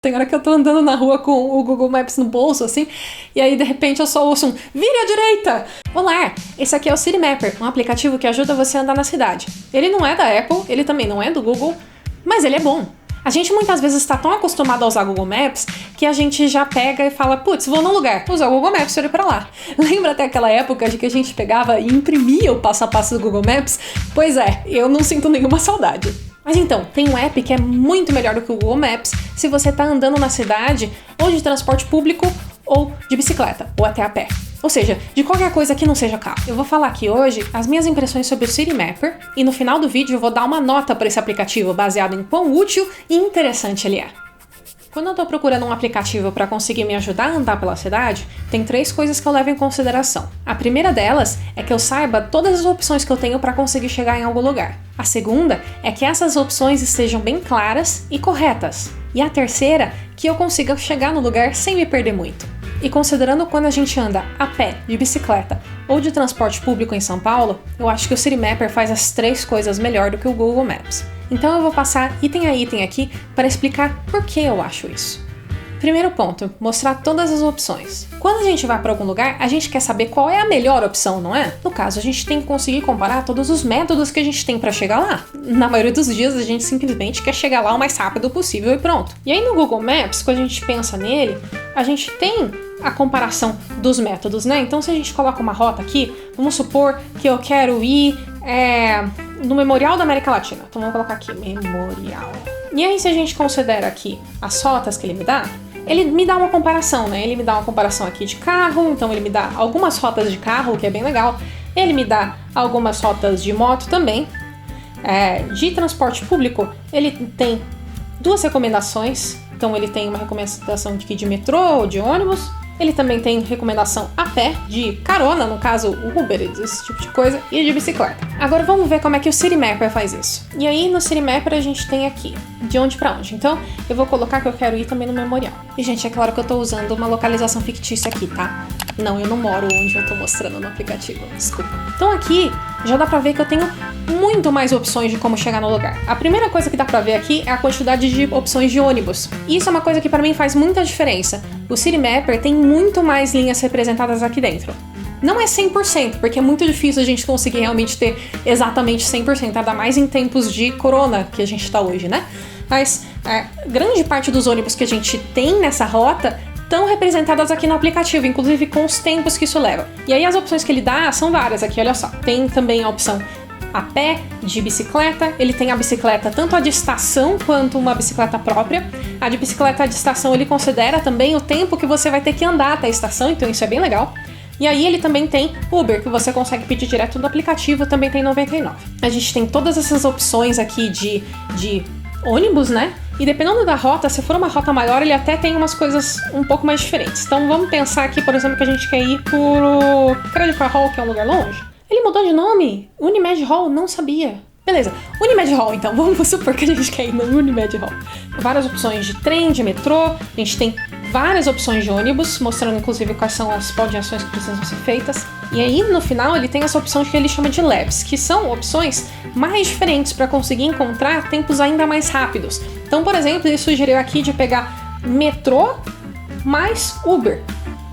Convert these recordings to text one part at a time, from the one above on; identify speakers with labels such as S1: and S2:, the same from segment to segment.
S1: Tem hora que eu tô andando na rua com o Google Maps no bolso, assim, e aí de repente eu só ouço um "vire à direita!". Olá, esse aqui é o Citymapper, um aplicativo que ajuda você a andar na cidade. Ele não é da Apple, ele também não é do Google, mas ele é bom. A gente muitas vezes está tão acostumado a usar Google Maps que a gente já pega e fala, putz, vou num lugar, usar o Google Maps para ir pra lá. Lembra até aquela época de que a gente pegava e imprimia o passo a passo do Google Maps? Pois é, eu não sinto nenhuma saudade. Mas então, tem um app que é muito melhor do que o Google Maps se você tá andando na cidade ou de transporte público ou de bicicleta, ou até a pé. Ou seja, de qualquer coisa que não seja carro. Eu vou falar aqui hoje as minhas impressões sobre o Citymapper e no final do vídeo eu vou dar uma nota para esse aplicativo baseado em quão útil e interessante ele é. Quando eu tô procurando um aplicativo para conseguir me ajudar a andar pela cidade, tem 3 coisas que eu levo em consideração. A primeira delas é que eu saiba todas as opções que eu tenho para conseguir chegar em algum lugar. A segunda é que essas opções estejam bem claras e corretas. E a terceira, que eu consiga chegar no lugar sem me perder muito. E considerando quando a gente anda a pé, de bicicleta ou de transporte público em São Paulo, eu acho que o Citymapper faz as 3 coisas melhor do que o Google Maps. Então eu vou passar item a item aqui para explicar por que eu acho isso. Primeiro ponto, mostrar todas as opções. Quando a gente vai para algum lugar, a gente quer saber qual é a melhor opção, não é? No caso, a gente tem que conseguir comparar todos os métodos que a gente tem para chegar lá. Na maioria dos dias, a gente simplesmente quer chegar lá o mais rápido possível e pronto. E aí no Google Maps, quando a gente pensa nele, a gente tem a comparação dos métodos, né? Então se a gente coloca uma rota aqui, vamos supor que eu quero ir no Memorial da América Latina. Então vamos colocar aqui, Memorial. E aí se a gente considera aqui as rotas que ele me dá uma comparação, né? Ele me dá uma comparação aqui de carro, então ele me dá algumas rotas de carro, que é bem legal. Ele me dá algumas rotas de moto também. De transporte público, ele tem 2 recomendações. Então ele tem uma recomendação de metrô ou de ônibus. Ele também tem recomendação a pé, de carona, no caso o Uber, esse tipo de coisa, e de bicicleta. Agora vamos ver como é que o Citymapper faz isso. E aí no Citymapper a gente tem aqui, de onde pra onde. Então eu vou colocar que eu quero ir também no Memorial. E gente, é claro que eu tô usando uma localização fictícia aqui, tá? Não, eu não moro onde eu tô mostrando no aplicativo, desculpa. Então aqui já dá pra ver que eu tenho muito mais opções de como chegar no lugar. A primeira coisa que dá pra ver aqui é a quantidade de opções de ônibus. E isso é uma coisa que pra mim faz muita diferença. O Citymapper tem muito mais linhas representadas aqui dentro. Não é 100%, porque é muito difícil a gente conseguir realmente ter exatamente 100%, ainda mais em tempos de corona que a gente tá hoje, né? Mas grande parte dos ônibus que a gente tem nessa rota estão representadas aqui no aplicativo, inclusive com os tempos que isso leva. E aí as opções que ele dá são várias aqui, olha só. Tem também a opção a pé, de bicicleta, ele tem a bicicleta tanto a de estação quanto uma bicicleta própria. A de bicicleta de estação ele considera também o tempo que você vai ter que andar até a estação, então isso é bem legal. E aí ele também tem Uber, que você consegue pedir direto do aplicativo, também tem 99. A gente tem todas essas opções aqui de ônibus, né? E dependendo da rota, se for uma rota maior, ele até tem umas coisas um pouco mais diferentes. Então vamos pensar aqui, por exemplo, que a gente quer ir pro Credit Hall, que é um lugar longe. Ele mudou de nome? Unimed Hall? Não sabia. Beleza, Unimed Hall então, vamos supor que a gente quer ir no Unimed Hall. Várias opções de trem, de metrô, a gente tem várias opções de ônibus, mostrando inclusive quais são as baldeações que precisam ser feitas. E aí no final ele tem essa opção que ele chama de Labs, que são opções mais diferentes para conseguir encontrar tempos ainda mais rápidos. Então, por exemplo, ele sugeriu aqui de pegar metrô mais Uber.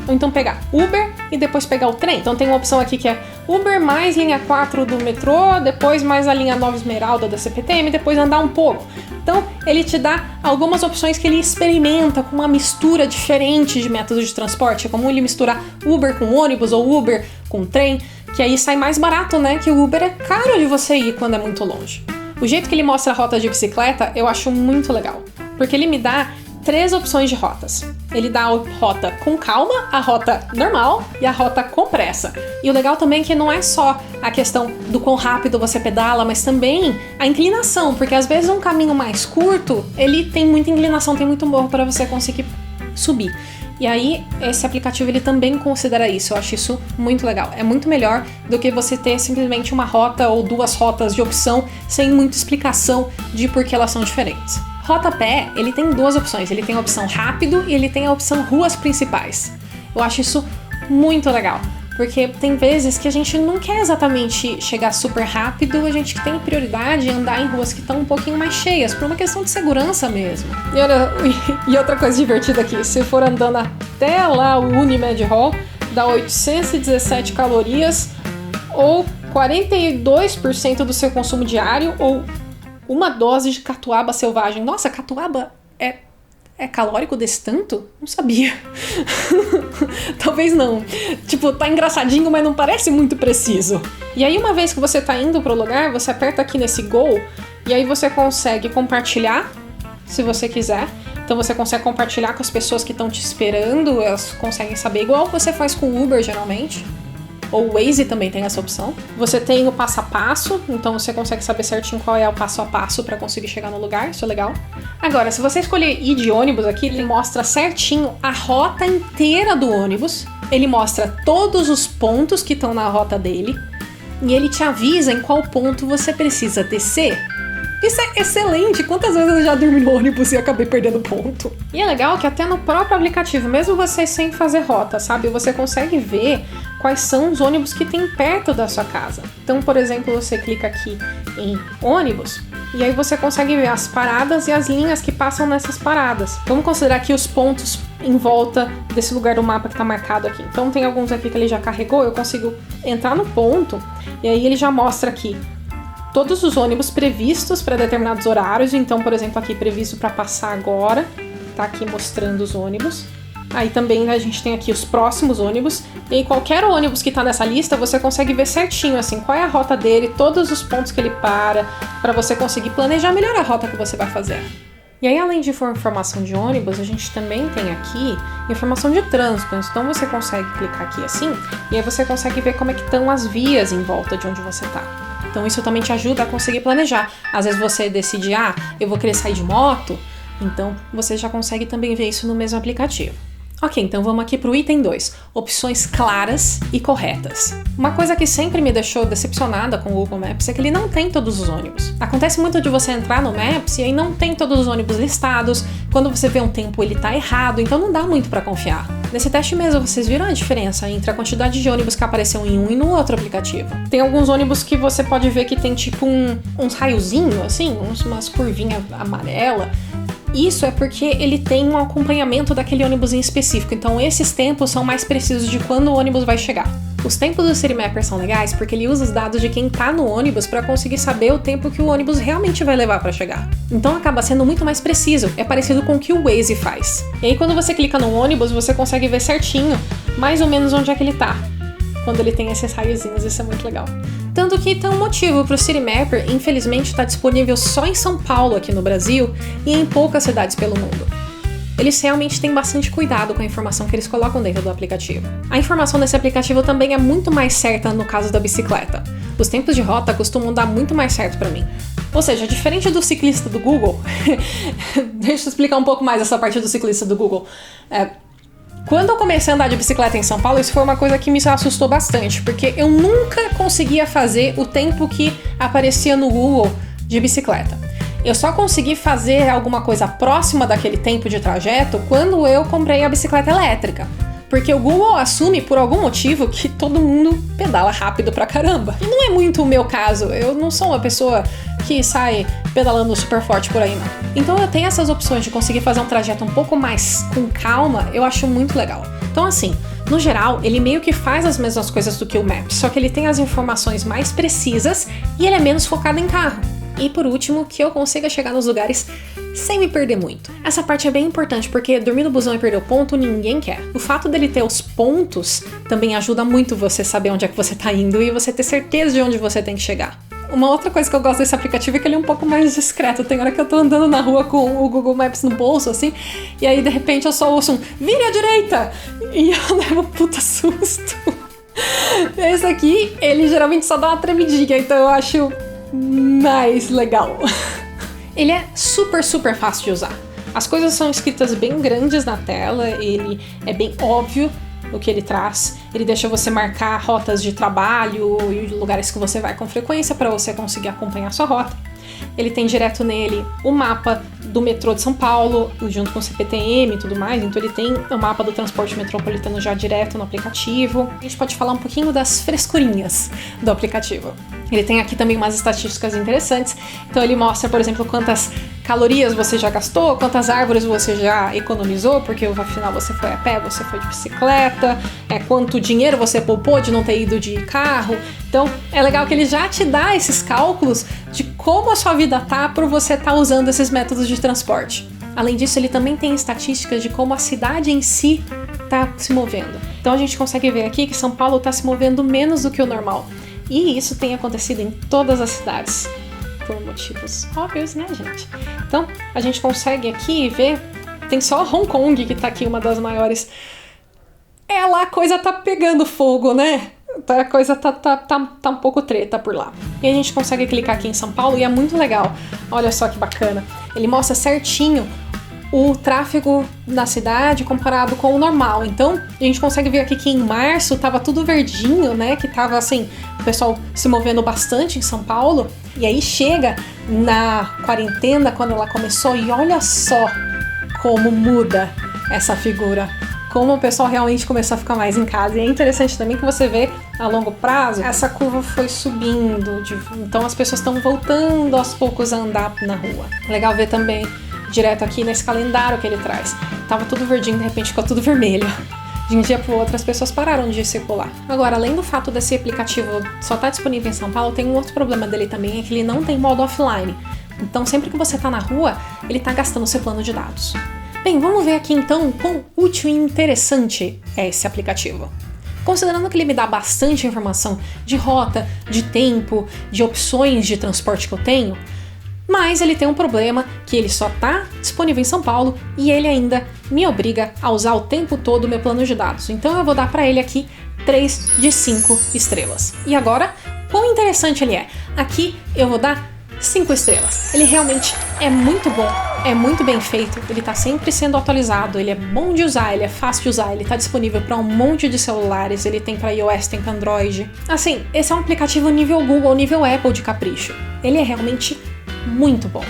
S1: Ou então pegar Uber e depois pegar o trem. Então tem uma opção aqui que é Uber mais linha 4 do metrô, depois mais a linha 9 Esmeralda da CPTM, depois andar um pouco. Então ele te dá algumas opções que ele experimenta com uma mistura diferente de métodos de transporte. É como ele misturar Uber com ônibus ou Uber com trem, que aí sai mais barato, né? Que o Uber é caro de você ir quando é muito longe. O jeito que ele mostra a rota de bicicleta eu acho muito legal, porque ele me dá 3 opções de rotas. Ele dá a rota com calma, a rota normal e a rota com pressa. E o legal também é que não é só a questão do quão rápido você pedala, mas também a inclinação, porque às vezes um caminho mais curto, ele tem muita inclinação, tem muito morro para você conseguir subir. E aí, esse aplicativo ele também considera isso, eu acho isso muito legal. É muito melhor do que você ter simplesmente uma rota ou 2 rotas de opção sem muita explicação de por que elas são diferentes. Rota pé, ele tem 2 opções, ele tem a opção rápido e ele tem a opção ruas principais. Eu acho isso muito legal, Porque tem vezes que a gente não quer exatamente chegar super rápido, a gente tem prioridade em andar em ruas que estão um pouquinho mais cheias, por uma questão de segurança mesmo. E outra coisa divertida aqui, se for andando até lá o Unimed Hall, dá 817 calorias, ou 42% do seu consumo diário, ou uma dose de catuaba selvagem. Nossa, catuaba é calórico desse tanto? Não sabia. Talvez não. Tipo, tá engraçadinho, mas não parece muito preciso. E aí, uma vez que você tá indo pro lugar, você aperta aqui nesse Go, e aí você consegue compartilhar, se você quiser. Então você consegue compartilhar com as pessoas que estão te esperando, elas conseguem saber, igual você faz com o Uber, geralmente. Ou o Waze também tem essa opção. Você tem o passo a passo, então você consegue saber certinho qual é o passo a passo para conseguir chegar no lugar, isso é legal. Agora, se você escolher ir de ônibus aqui, ele mostra certinho a rota inteira do ônibus, ele mostra todos os pontos que estão na rota dele, e ele te avisa em qual ponto você precisa descer. Isso é excelente! Quantas vezes eu já dormi no ônibus e acabei perdendo ponto? E é legal que até no próprio aplicativo, mesmo você sem fazer rota, sabe? Você consegue ver quais são os ônibus que tem perto da sua casa. Então, por exemplo, você clica aqui em ônibus, e aí você consegue ver as paradas e as linhas que passam nessas paradas. Vamos considerar aqui os pontos em volta desse lugar do mapa que está marcado aqui. Então tem alguns aqui que ele já carregou, eu consigo entrar no ponto, e aí ele já mostra aqui todos os ônibus previstos para determinados horários. Então, por exemplo, aqui previsto para passar agora, tá aqui mostrando os ônibus. Aí também a gente tem aqui os próximos ônibus, e aí qualquer ônibus que tá nessa lista, você consegue ver certinho, assim, qual é a rota dele, todos os pontos que ele para você conseguir planejar melhor a rota que você vai fazer. E aí, além de informação de ônibus, a gente também tem aqui informação de trânsito. Então você consegue clicar aqui assim, e aí você consegue ver como é que estão as vias em volta de onde você tá. Então isso também te ajuda a conseguir planejar. Às vezes você decide, eu vou querer sair de moto, então você já consegue também ver isso no mesmo aplicativo. Ok, então vamos aqui para o item 2, opções claras e corretas. Uma coisa que sempre me deixou decepcionada com o Google Maps é que ele não tem todos os ônibus. Acontece muito de você entrar no Maps e aí não tem todos os ônibus listados, quando você vê um tempo ele tá errado, então não dá muito para confiar. Nesse teste mesmo, vocês viram a diferença entre a quantidade de ônibus que apareceu em um e no outro aplicativo. Tem alguns ônibus que você pode ver que tem tipo uns raiozinhos, assim, umas curvinhas amarelas. Isso é porque ele tem um acompanhamento daquele ônibus em específico, então esses tempos são mais precisos de quando o ônibus vai chegar. Os tempos do Citymapper são legais porque ele usa os dados de quem tá no ônibus para conseguir saber o tempo que o ônibus realmente vai levar para chegar. Então acaba sendo muito mais preciso, é parecido com o que o Waze faz. E aí quando você clica no ônibus, você consegue ver certinho, mais ou menos onde é que ele tá, quando ele tem esses raiozinhos, isso é muito legal. Tanto que tem um motivo para o Citymapper, infelizmente, está disponível só em São Paulo aqui no Brasil e em poucas cidades pelo mundo. Eles realmente têm bastante cuidado com a informação que eles colocam dentro do aplicativo. A informação desse aplicativo também é muito mais certa no caso da bicicleta. Os tempos de rota costumam dar muito mais certo para mim. Ou seja, diferente do ciclista do Google, deixa eu explicar um pouco mais essa parte do ciclista do Google. Quando eu comecei a andar de bicicleta em São Paulo, isso foi uma coisa que me assustou bastante, porque eu nunca conseguia fazer o tempo que aparecia no Google de bicicleta. Eu só consegui fazer alguma coisa próxima daquele tempo de trajeto quando eu comprei a bicicleta elétrica. Porque o Google assume, por algum motivo, que todo mundo pedala rápido pra caramba. E não é muito o meu caso, eu não sou uma pessoa que sai pedalando super forte por aí, não. Então eu tenho essas opções de conseguir fazer um trajeto um pouco mais com calma, eu acho muito legal. Então assim, no geral, ele meio que faz as mesmas coisas do que o Maps, só que ele tem as informações mais precisas e ele é menos focado em carro. E por último, que eu consiga chegar nos lugares sem me perder muito. Essa parte é bem importante, porque dormir no busão e perder o ponto, ninguém quer. O fato dele ter os pontos também ajuda muito você saber onde é que você tá indo e você ter certeza de onde você tem que chegar. Uma outra coisa que eu gosto desse aplicativo é que ele é um pouco mais discreto. Tem hora que eu tô andando na rua com o Google Maps no bolso, assim, e aí de repente eu só ouço vire à direita! E eu levo um puta susto. Esse aqui, ele geralmente só dá uma tremidinha, então eu acho mais legal. Ele é super, super fácil de usar. As coisas são escritas bem grandes na tela, ele é bem óbvio o que ele traz. Ele deixa você marcar rotas de trabalho e lugares que você vai com frequência para você conseguir acompanhar a sua rota. ele tem direto nele o mapa do metrô de São Paulo, junto com o CPTM e tudo mais, então ele tem o mapa do transporte metropolitano já direto no aplicativo. A gente pode falar um pouquinho das frescurinhas do aplicativo. Ele tem aqui também umas estatísticas interessantes, então ele mostra, por exemplo, quantas calorias você já gastou, quantas árvores você já economizou, porque afinal você foi a pé, você foi de bicicleta, quanto dinheiro você poupou de não ter ido de carro. Então é legal que ele já te dá esses cálculos de como a sua vida tá por você estar usando esses métodos de transporte. Além disso, ele também tem estatísticas de como a cidade em si tá se movendo. Então a gente consegue ver aqui que São Paulo tá se movendo menos do que o normal. E isso tem acontecido em todas as cidades, por motivos óbvios, né, gente? Então, a gente consegue aqui ver, tem só Hong Kong que tá aqui, uma das maiores. Lá a coisa tá pegando fogo, né? A coisa tá um pouco treta por lá. E a gente consegue clicar aqui em São Paulo e é muito legal. Olha só que bacana. Ele mostra certinho o tráfego na cidade comparado com o normal. Então, a gente consegue ver aqui que em março tava tudo verdinho, né? Que tava assim, o pessoal se movendo bastante em São Paulo. E aí chega na quarentena, quando ela começou, e olha só como muda essa figura. Como o pessoal realmente começou a ficar mais em casa. E é interessante também que você vê a longo prazo, essa curva foi subindo. Então as pessoas estão voltando aos poucos a andar na rua. Legal ver também direto aqui nesse calendário que ele traz. Tava tudo verdinho, de repente ficou tudo vermelho. De um dia para o outro as pessoas pararam de circular. Agora, além do fato desse aplicativo só estar disponível em São Paulo, tem um outro problema dele também, é que ele não tem modo offline. Então sempre que você tá na rua, ele tá gastando seu plano de dados. Bem, vamos ver aqui então quão útil e interessante é esse aplicativo. Considerando que ele me dá bastante informação de rota, de tempo, de opções de transporte que eu tenho, mas ele tem um problema que ele só está disponível em São Paulo e ele ainda me obriga a usar o tempo todo o meu plano de dados. Então eu vou dar para ele aqui 3 de 5 estrelas. E agora, quão interessante ele é? Aqui eu vou dar 5 estrelas. Ele realmente é muito bom, é muito bem feito, ele está sempre sendo atualizado, ele é bom de usar, ele é fácil de usar, ele está disponível para um monte de celulares, ele tem para iOS, tem para Android. Assim, esse é um aplicativo nível Google, nível Apple de capricho. Ele é realmente muito bom.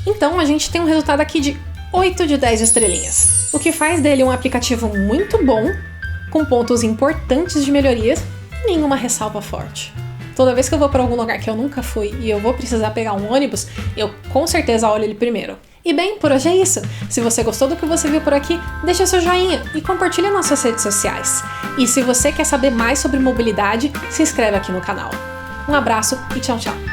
S1: Então a gente tem um resultado aqui de 8 de 10 estrelinhas, o que faz dele um aplicativo muito bom, com pontos importantes de melhorias e nenhuma ressalva forte. Toda vez que eu vou para algum lugar que eu nunca fui e eu vou precisar pegar um ônibus, eu com certeza olho ele primeiro. E bem, por hoje é isso. Se você gostou do que você viu por aqui, deixa seu joinha e compartilha nas suas redes sociais. E se você quer saber mais sobre mobilidade, se inscreve aqui no canal. Um abraço e tchau, tchau!